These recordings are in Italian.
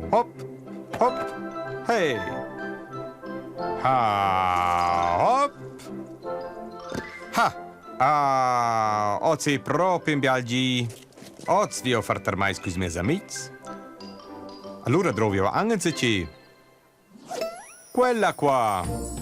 Hop, hop, hey. Ha, hop. Ha. Oggi proprio in viaggi. Oggi vi ho fatto mai con i miei amici. Allora trovo anche se quella qua.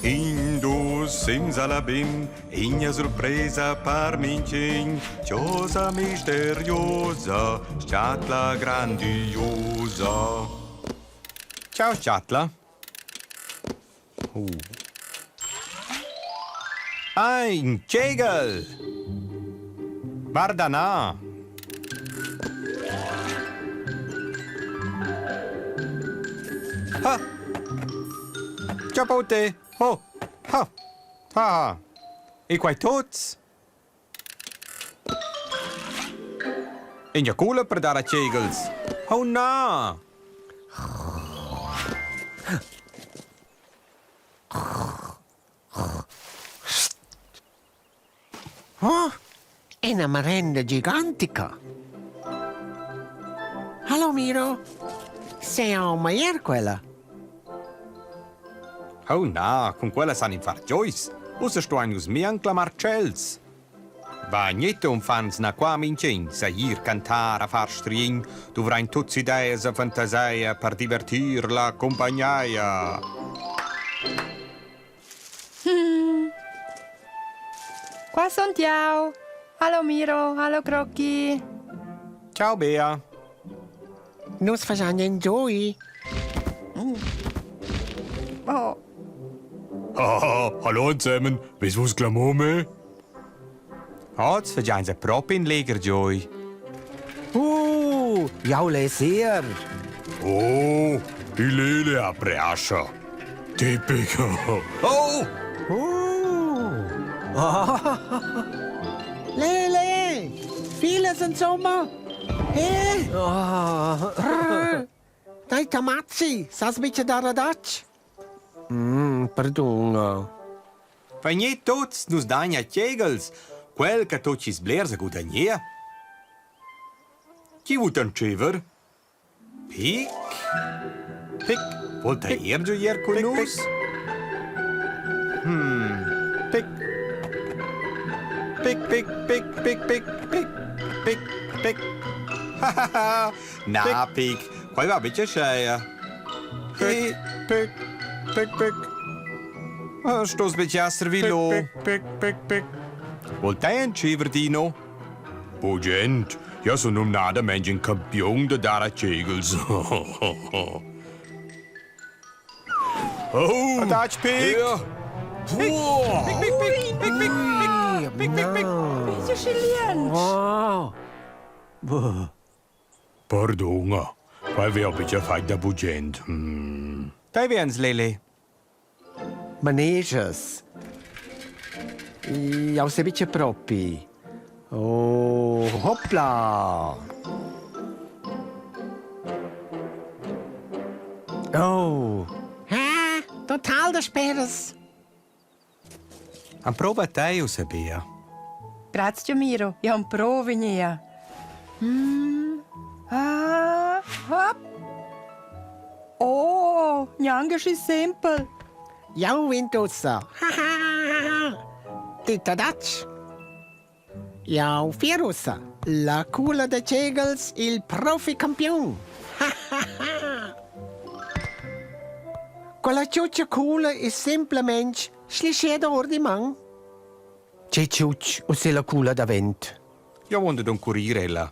Indus senza la bim, igna sorpresa par mincin, cosa misteriosa, sciatla grandiosa. Ciao sciatla. Ein tgegel. Guarda na. Ha. Ciao te. Oh, ha, ha. E quai tots? In je koele per daar tgegels. Oh na. Oh, è una merenda gigantica. Hallo Miro, sei a maier quella? Oh na, con quella san in far giois. Usa sto anus miancla marcels. Va niente un fans na qua mincin, sa ir cantare a far strin, dovrai tutti idee e fantasia per divertir la compagnia. Qua son ciao. Hallo Miro, hallo Crocchi. Ciao Bea. Nus facciamo gioi. Oh, Hallo zusammen, weißt du was Klamome? Oggi facciamo se proprio in leger gioi. Jau leser. Oh, die Lele a preascia. Tipico. Oh! Lele, vieles insomma. Dai tamazzi, sas bitte da radacci. Perdona. Va niente tots nus dagna tgegels. Quel che tots is blersa gudagnia. Chi vuol un civer? Pic? Pic? Volta gioier con nus? Pic. Pic, pic, pic, pic, pic, pic, pic, pic. Ha ha ha. Na, pic. Quai va bitte scheia. Pic, pic, pic, pic. Stos bitte a servilo. Pick, pick, pick, pick. Volta un civer dino? Pugent, ja sono un nada mengen campion de dara tgegels. Oh! Dach pic. Pic, pic, pic, pic, pic, pic, pic, pic, pic. beetje chilient. Pardona, vai vi bitte fai da Pugent. Dai werens, Lele. Maneges. Jau se bitte proppi. Oh, hoppla. Oh. Total des Speres. Am prova te, Bea. Grazie Miro, io un provenia. Hop. Oh, neanche simpel. Jau vintussa. Titta dacci. Jau fierussa. La culla de tgegels, il profi campion. Quella ciuccia culla è semplicemente slisciata ordimang. C'è ciuccia o se la culla da vent. Io voglio un curirella.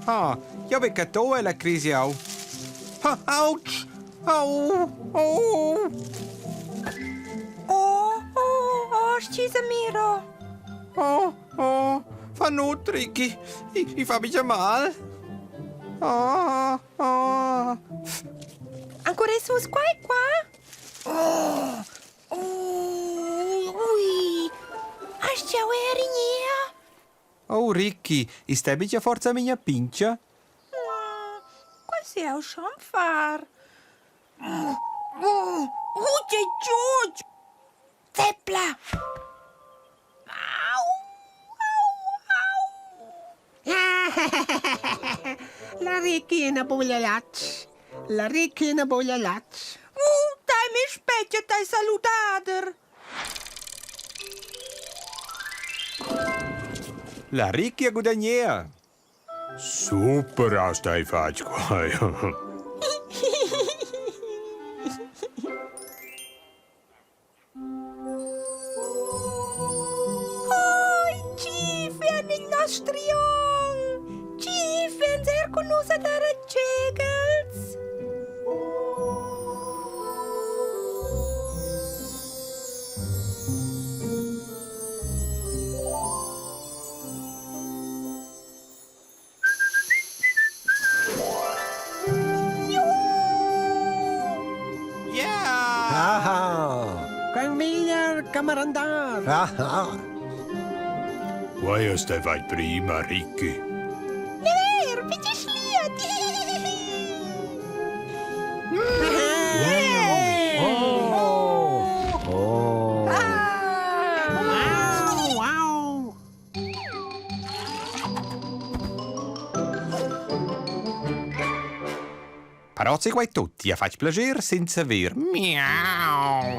Ah, io becca tu e la crisi au. Ouch! Au! Oh! Scusa Miro. Oh! Fa no, Riki. I fa mica mal. Ancora sus qua? Ui. Ascia uerinia. Oh, Riki, stai mica forza mia pincia? Quasi auch schon far. C'è ciuccio. Zeppla. Au. La Riki in a boglialacci. La Riki in a boglialacci. Dai mi specchia, dai salutader. La Riki a guadagnia. Super aus dai faci qua. Gifen il nostrion. Gifen ser conusa da tgeghels. Kan miglior camarandar. Vai stai fai prima, Riki. Lever, bitte schliert. Wow. Parozzi quai tutti a fac plager senza ver. Miau.